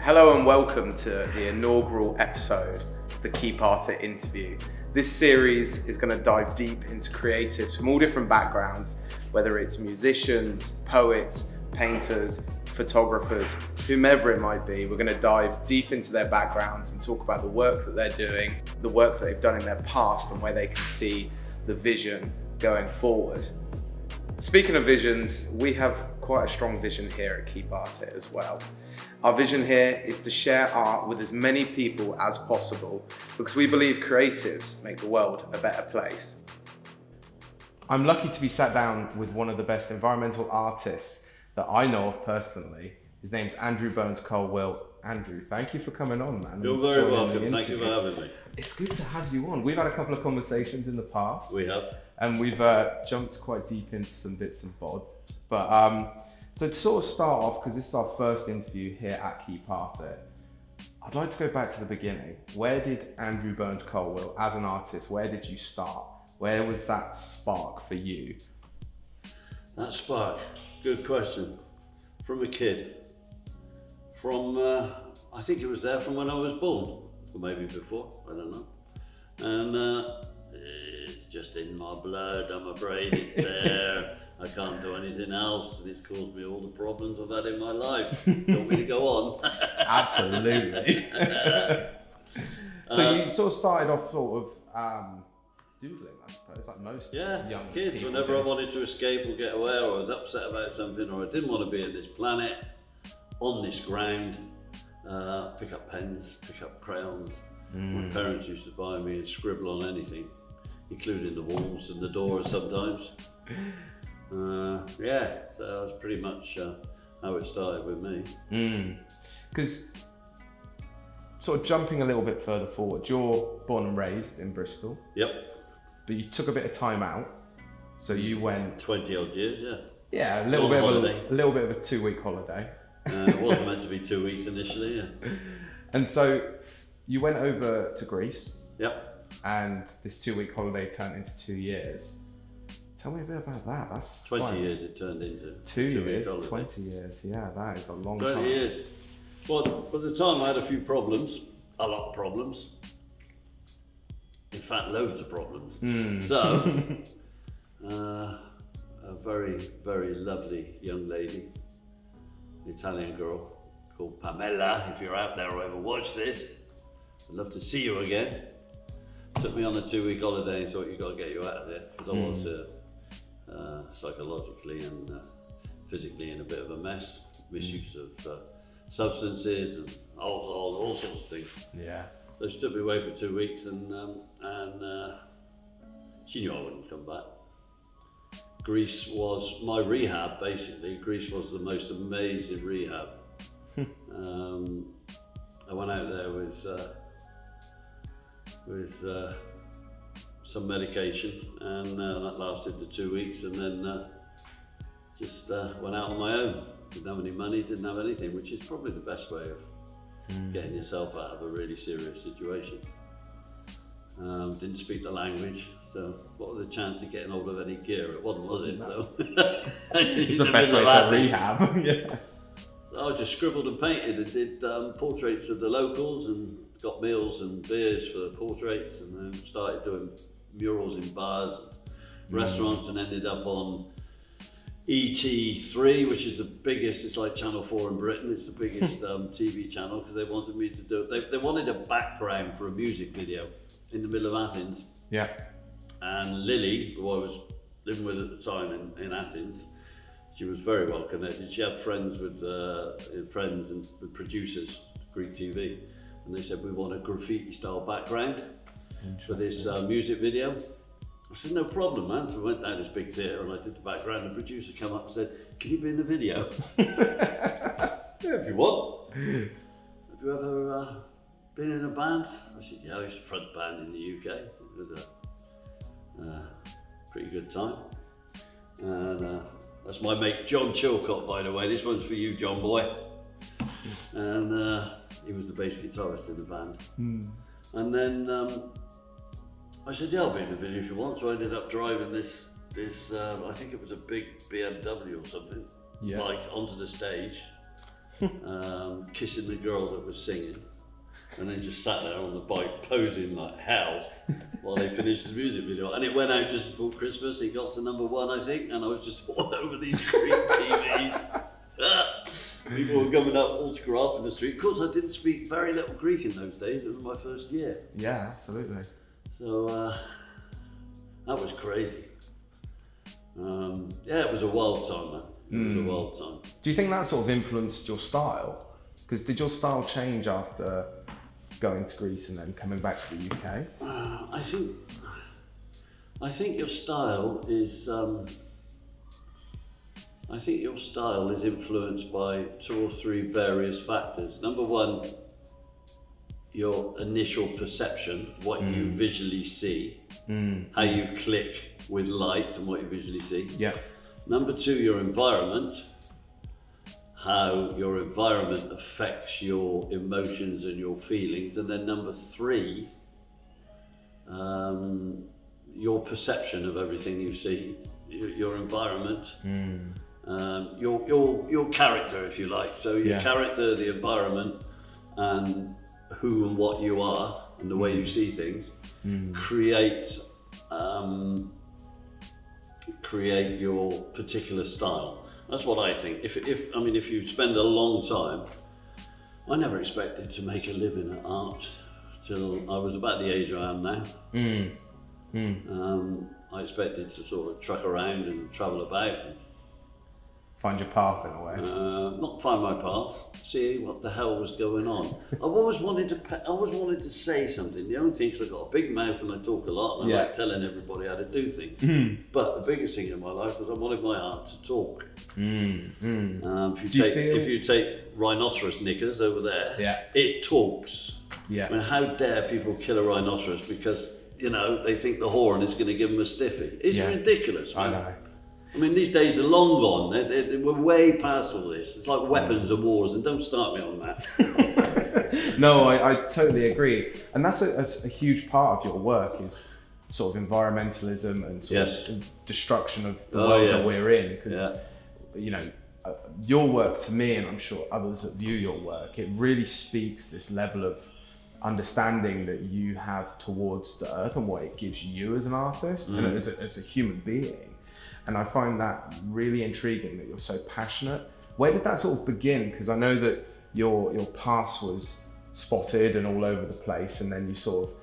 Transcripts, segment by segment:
Hello and welcome to the inaugural episode of the Keep Artist interview. This series is going to dive deep into creatives from all different backgrounds, whether it's musicians, poets, painters, photographers, whomever it might be. We're going to dive deep into their backgrounds and talk about the work that they're doing, the work that they've done in their past, and where they can see the vision going forward. Speaking of visions, we have quite a strong vision here at Keep Artist as well. Our vision here is to share art with as many people as possible because we believe creatives make the world a better place. I'm lucky to be sat down with one of the best environmental artists that I know of personally. His name's Andrew Bones Colwill. Andrew, thank you for coming on, man. You're very welcome. Thank you for having me. It's good to have you on. We've had a couple of conversations in the past. We have. And we've jumped quite deep into some bits and bobs. But so to sort of start off, because this is our first interview here at Keep Artist, I'd like to go back to the beginning. Where did Andrew Bones Colwill, as an artist, where did you start? Where was that spark for you? That spark, good question. From a kid. From, I think it was there from when I was born, or maybe before, I don't know. And it's just in my blood, I'm afraid it's there. I can't do anything else, and it's caused me all the problems I've had in my life. Don't want me to go on? Absolutely. So you sort of started off sort of doodling, I suppose, like most young kids. people Whenever do. I wanted to escape or get away, or I was upset about something, or I didn't want to be on this planet, on this ground, pick up pens, pick up crayons. My parents used to buy me and scribble on anything, including the walls and the doors sometimes. Yeah, so that was pretty much how it started with me. Because sort of jumping a little bit further forward, you're born and raised in Bristol. Yep. But you took a bit of time out, so you went 20 odd years, yeah. Yeah, a little bit of a 2-week holiday. It wasn't meant to be 2 weeks initially, yeah. And so you went over to Greece. Yep. And this 2-week holiday turned into 2 years. Tell me a bit about that. That's 20 years it turned into. 2 years, 20 years. Yeah, that is a long 20 time. 20 years. Well, by the time I had a few problems, a lot of problems. In fact, loads of problems. So, a very, very lovely young lady, Italian girl called Pamela, if you're out there or ever watch this, I'd love to see you again. Took me on a 2-week holiday and thought, you've got to get you out of there, because I was psychologically and physically in a bit of a mess. Misuse of substances and alcohol, all sorts of things. Yeah. So she took me away for 2 weeks, and she knew I wouldn't come back. Greece was my rehab, basically. Greece was the most amazing rehab. I went out there with some medication, and that lasted the 2 weeks, and then just went out on my own. Didn't have any money, didn't have anything, which is probably the best way of getting yourself out of a really serious situation. Didn't speak the language, so what was the chance of getting hold of any gear? It wasn't, was it? No. So It's the best way to rehab. Yeah. So I just scribbled and painted and did portraits of the locals and got meals and beers for the portraits, and then started doing murals in bars and restaurants, and ended up on ET3, which is the biggest, it's like Channel 4 in Britain, it's the biggest TV channel, because they wanted me to do it. They wanted a background for a music video in the middle of Athens. Yeah. And Lily, who I was living with at the time in Athens, she was very well connected. She had friends with with producers, Greek TV, and they said, we want a graffiti style background for this music video. I said, no problem, man. So I went down to this big theatre and I did the background. The producer came up and said, can you be in the video? Yeah, if you want. Have you ever been in a band? I said, yeah, I used to front band in the UK. It was a pretty good time. And that's my mate John Chilcott, by the way. This one's for you, John boy. And he was the bass guitarist in the band. And then I said, yeah, I'll be in the video if you want. So I ended up driving this I think it was a big BMW or something, like onto the stage. kissing the girl that was singing, and then just sat there on the bike posing like hell while they finished the music video. And it went out just before Christmas. It got to #1, I think, and I was just all over these green TVs. People were coming up autograph in the street. Of course, I didn't speak very little Greek in those days. It was my first year. Yeah, absolutely. So that was crazy. Yeah, it was a wild time, man. It was a wild time. Do you think that sort of influenced your style? Because did your style change after going to Greece and then coming back to the UK? I think your style is. I think your style is influenced by 2 or 3 various factors. Number one, your initial perception, what you visually see, how you click with light and what you visually see. Yeah. Number 2, your environment, how your environment affects your emotions and your feelings. And then number 3, your perception of everything you see, your environment. Your character, if you like. So your character, the environment, and who and what you are, and the way you see things, create your particular style. That's what I think. If you spend a long time, I never expected to make a living at art till I was about the age I am now. I expected to sort of truck around and travel about. And, find your path in a way. Not find my path, see what the hell was going on. I've always wanted to say something. The only thing is I've got a big mouth and I talk a lot and I like telling everybody how to do things. But the biggest thing in my life was I wanted my art to talk. If you take rhinoceros knickers over there, it talks. I mean, how dare people kill a rhinoceros because, you know, they think the horn is going to give them a stiffy. It's ridiculous, man. I know. I mean, these days are long gone. We're way past all this. It's like weapons and wars, and don't start me on that. No, I totally agree. And that's a huge part of your work is sort of environmentalism and sort of destruction of the world that we're in. Because, you know, your work to me, and I'm sure others that view your work, it really speaks this level of understanding that you have towards the earth and what it gives you as an artist and as a human being. And I find that really intriguing that you're so passionate. Where did that sort of begin? Because I know that your past was spotted and all over the place, and then you sort of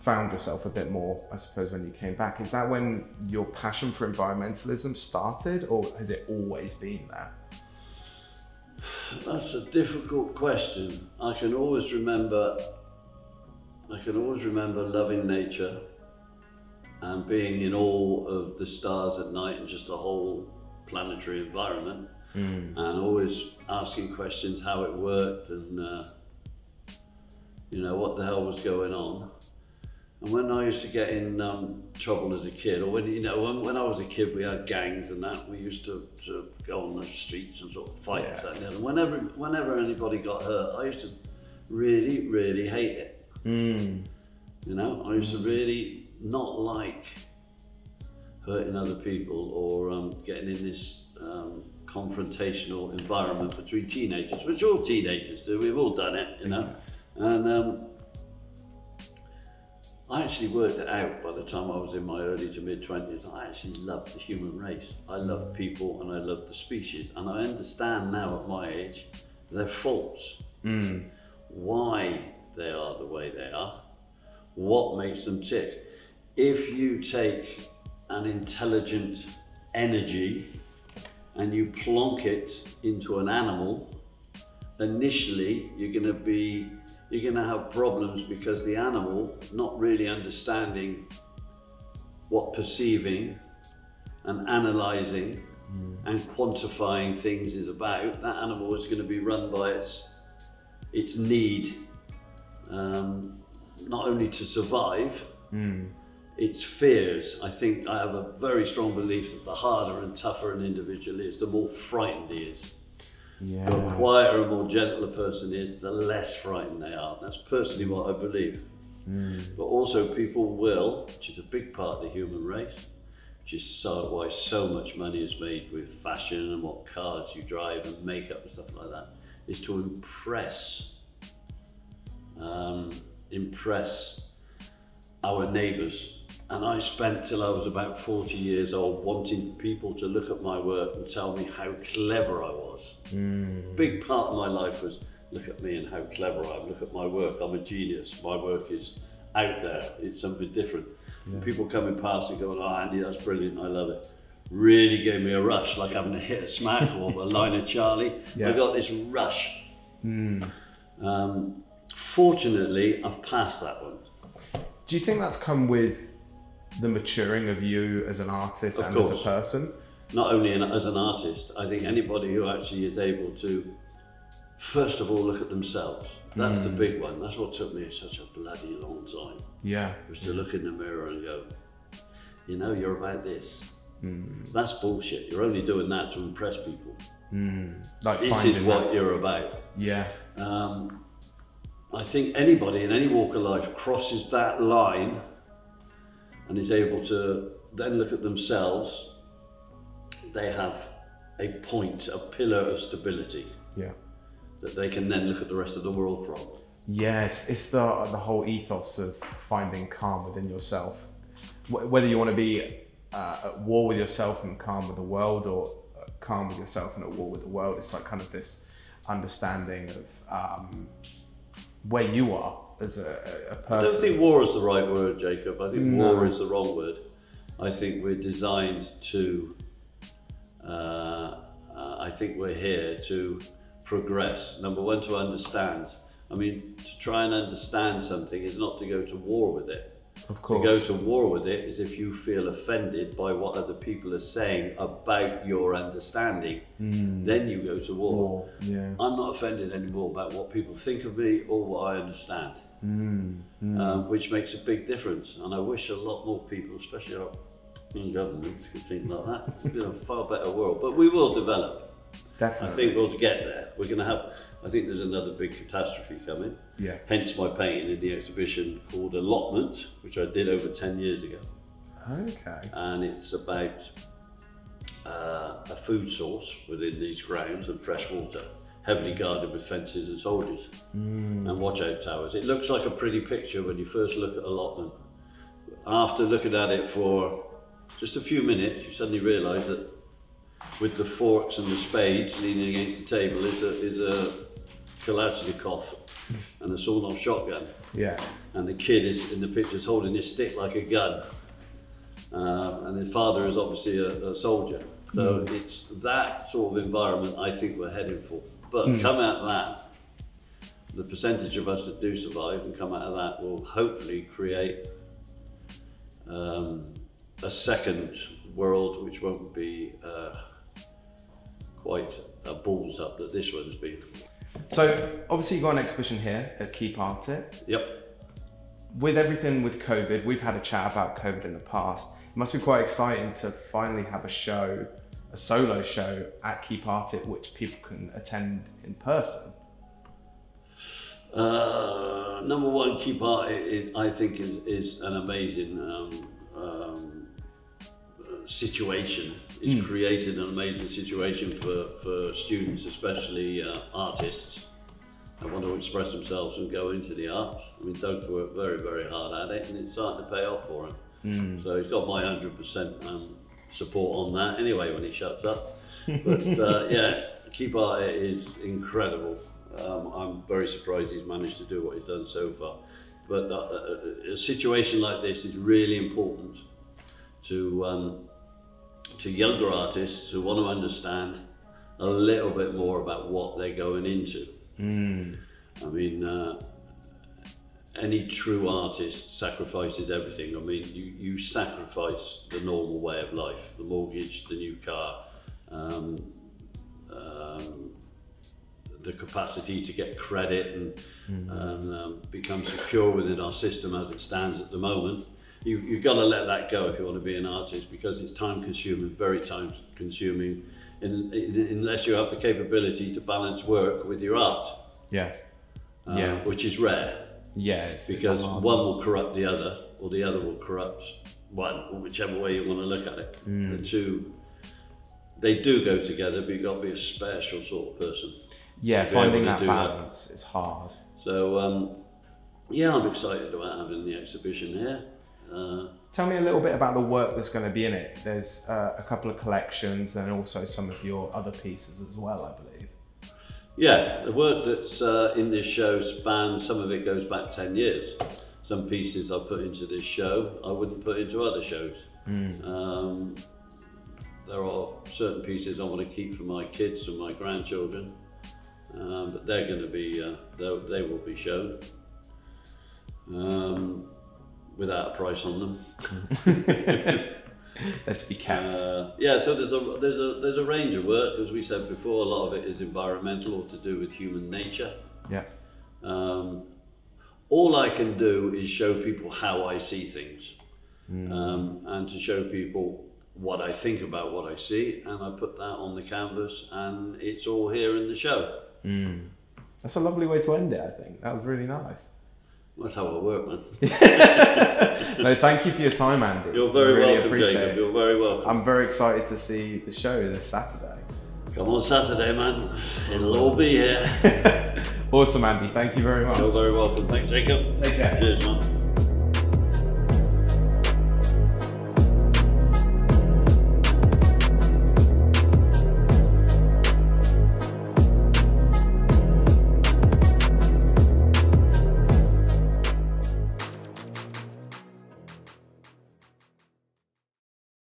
found yourself a bit more, I suppose, when you came back. Is that when your passion for environmentalism started, or has it always been there? That's a difficult question. I can always remember loving nature and being in awe of the stars at night and just the whole planetary environment, and always asking questions how it worked and you know, what the hell was going on. And when I used to get in trouble as a kid, or when I was a kid, we had gangs and that. We used to go on the streets and sort of fight and stuff. And whenever anybody got hurt, I used to really, really hate it. You know, I used to really not like hurting other people or getting in this confrontational environment between teenagers, which all teenagers do. We've all done it, you know. And I actually worked it out by the time I was in my early to mid-20s. I actually loved the human race. I love people and I love the species. And I understand now at my age their faults, why they are the way they are, what makes them tick. If you take an intelligent energy and you plonk it into an animal, initially you're going to have problems because the animal, not really understanding what perceiving and analysing and quantifying things is about, that animal is going to be run by its need, not only to survive, its fears. I think I have a very strong belief that the harder and tougher an individual is, the more frightened he is. Yeah. The quieter and more gentle a person is, the less frightened they are. That's personally what I believe. But also people will, which is a big part of the human race, which is why so much money is made with fashion and what cars you drive and makeup and stuff like that. is to impress our neighbours. And I spent till I was about 40 years old wanting people to look at my work and tell me how clever I was. Big part of my life was, look at me and how clever I am, look at my work, I'm a genius, my work is out there, it's something different. And people coming past and going, oh Andy, that's brilliant, I love it. Really gave me a rush, like having to hit a smack or a line of Charlie. I got this rush. Fortunately, I've passed that one. Do you think that's come with the maturing of you as an artist and as a person? Not only as an artist, I think anybody who actually is able to, first of all, look at themselves. That's the big one. That's what took me such a bloody long time. Yeah. Was to look in the mirror and go, you know, you're about this. That's bullshit. You're only doing that to impress people. Like this is what you're about. Yeah. I think anybody in any walk of life crosses that line and is able to then look at themselves, they have a point, a pillar of stability. Yeah. That they can then look at the rest of the world from. Yes, it's the whole ethos of finding calm within yourself. Whether you want to be at war with yourself and calm with the world, or calm with yourself and at war with the world, it's like kind of this understanding of where you are as a person. I don't think war is the right word, Jacob. I think war is the wrong word. I think we're designed to, I think we're here to progress. Number one, to understand. I mean, to try and understand something is not to go to war with it. Of course. To go to war with it is if you feel offended by what other people are saying about your understanding, then you go to war. Yeah. I'm not offended anymore about what people think of me or what I understand, which makes a big difference. And I wish a lot more people, especially our in government, could think like that. It'd be a far better world, but we will develop. Definitely. I think we'll get there. We're going to have, I think there's another big catastrophe coming. Yeah. Hence my painting in the exhibition called Allotment, which I did over 10 years ago. Okay. And it's about a food source within these grounds and fresh water, heavily guarded with fences and soldiers and watch-out towers. It looks like a pretty picture when you first look at Allotment. After looking at it for just a few minutes, you suddenly realise that with the forks and the spades leaning against the table is a Kalashnikov and a sawed-off shotgun. Yeah. And the kid is in the pictures holding his stick like a gun. And his father is obviously a soldier. So it's that sort of environment I think we're heading for. But come out of that, the percentage of us that do survive and come out of that will hopefully create a second world which won't be quite a balls up that this one's been. So obviously you've got an exhibition here at Keep Art It. Yep. With everything with COVID, we've had a chat about COVID in the past. It must be quite exciting to finally have a show, a solo show at Keep Art It, which people can attend in person. Number one, Keep Art It, I think is an amazing situation. It's created an amazing situation for students, especially artists that want to express themselves and go into the arts. I mean, Doug's worked very, very hard at it and it's starting to pay off for him. So he's got my 100% support on that anyway when he shuts up. But yeah, Keep Art It is incredible. I'm very surprised he's managed to do what he's done so far. But a situation like this is really important to younger artists who want to understand a little bit more about what they're going into. I mean, any true artist sacrifices everything. I mean, you sacrifice the normal way of life, the mortgage, the new car, the capacity to get credit and become secure within our system as it stands at the moment. You've got to let that go if you want to be an artist, because it's time consuming, very time consuming, unless you have the capability to balance work with your art. Yeah. Which is rare. Yes. Because one will corrupt the other, or the other will corrupt one, whichever way you want to look at it. The two, they do go together, but you've got to be a special sort of person. Yeah, finding that balance is hard. So yeah, I'm excited about having the exhibition here. Tell me a little bit about the work that's going to be in it. There's a couple of collections and also some of your other pieces as well, I believe. Yeah, the work that's in this show spans, some of it goes back 10 years. Some pieces I put into this show I wouldn't put into other shows. There are certain pieces I want to keep for my kids and my grandchildren, but they're going to be, they will be shown without a price on them. That's to be kept. Yeah, so there's a range of work. As we said before, a lot of it is environmental or to do with human nature. Yeah. All I can do is show people how I see things, and to show people what I think about what I see, and I put that on the canvas, and it's all here in the show. That's a lovely way to end it, I think. That was really nice. That's how I work, man. No, thank you for your time, Andy. You're very welcome, appreciate Jacob. it. You're very welcome. I'm very excited to see the show this Saturday. Come on Saturday, man. It'll all be here. Awesome, Andy. Thank you very much. You're very welcome. Thanks, Jacob. Take care. Cheers, man.